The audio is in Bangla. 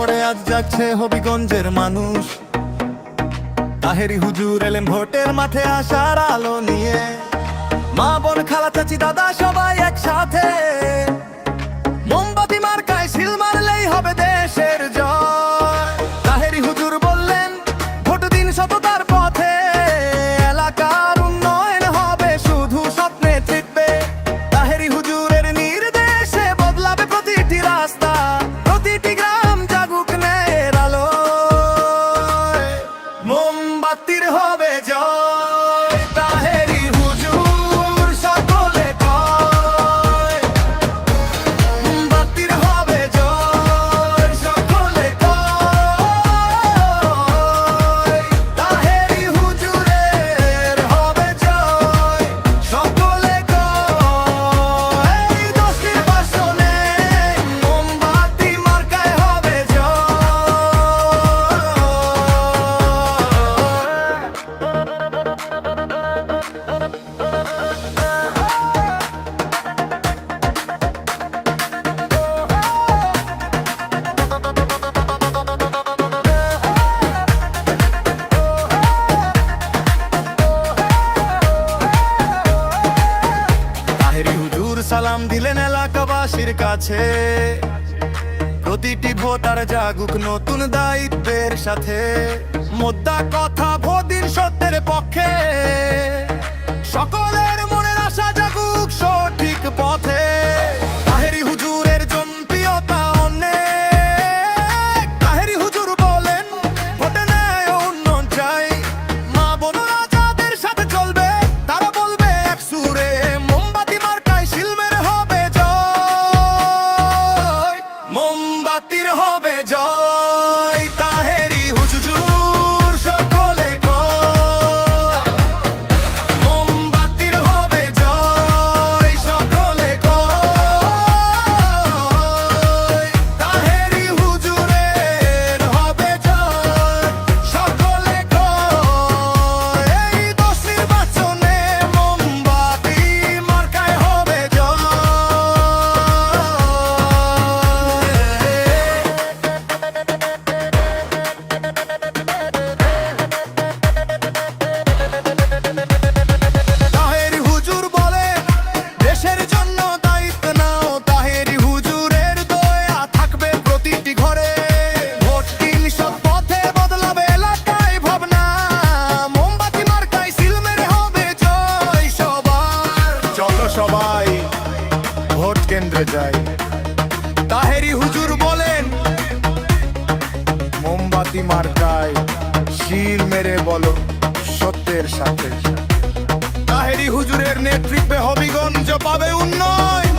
মোড়ে আজ যাচ্ছে হবিগঞ্জের মানুষ। তাহেরি হুজুর এলেন ভোটের মাঠে আসার আলো নিয়ে। মা বোন খালা চাচি দাদা সবাই একসাথে, মোমবাতি মার্কায় সিল মারলেই হবে দেশের জয়। তাহেরি হুজুর বললেন ভোট দিন সততার পথে, এলাকার উন্নয়ন হবে শুধু স্বপ্নে জিতবে। তাহেরি হুজুরের নির্দেশে বদলাবে প্রতিটি রাস্তা, প্রতিটি গ্রাম জাগুক ন্যায়ের আলোয়, মোমবাতির হবে জয়। তাহেরি হুজুর সকলে কয়, মোমবাতির হবে জয়, সকলে কয়। তাহেরি হুজুরের হবে জয়, সকলে কয়। এই দশটির বাসনে মোমবাতি মার্কায় হবে তাহেরি হুজুর সালাম দিলেন এলাকাবাসীর কাছে, প্রতিটি ভোটার জাগুক নতুন দায়িত্বের সাথে। মোদ্দা কথা ভোট দিন সত্যের পক্ষে, সকলের মনের আশা জাগুক সঠিক পথে। তাহেরি হুজুরের জনপ্রিয়তা অনেক, তাহেরি হুজুর বলেন ভোটে ন্যায় উন্নয়ন চাই। মা বোনরা যাদের সাথে চলবে তারা বলবে এক সুরে, মোমবাতি মার্কায় সিল মেরে হবে জয়, মোমবাতির হবে জয়। তাহেরি হুজুর সকলে কয়, মোমবাতির হবে জয়, সকলে কয়। তাহেরি হুজুরের হবে জয়, সকলে কয়। এই দশ নির্বাচনে মোমবাতি মার্কায় হবে জয়। তাহেরি হুজুর বলে দেশের জন্য দায়িত্ব নাও, তাহেরি হুজুরের দয়া থাকবে প্রতিটি ঘরে। ভোট দিন সৎ পথে বদলাবে এলাকায় ভাবনা, মোমবাতি মার্কায় সিল মেরে হবে জয় সবার। চলো সবাই ভোট কেন্দ্রে যাই। তাহেরি হুজুর বলেন মোমবাতি মার্কায় সিল মেরে বলো সত্যের সাথে। তাহেরি হুজুরের নেতৃত্বে হবিগঞ্জ পাবে উন্নয়ন,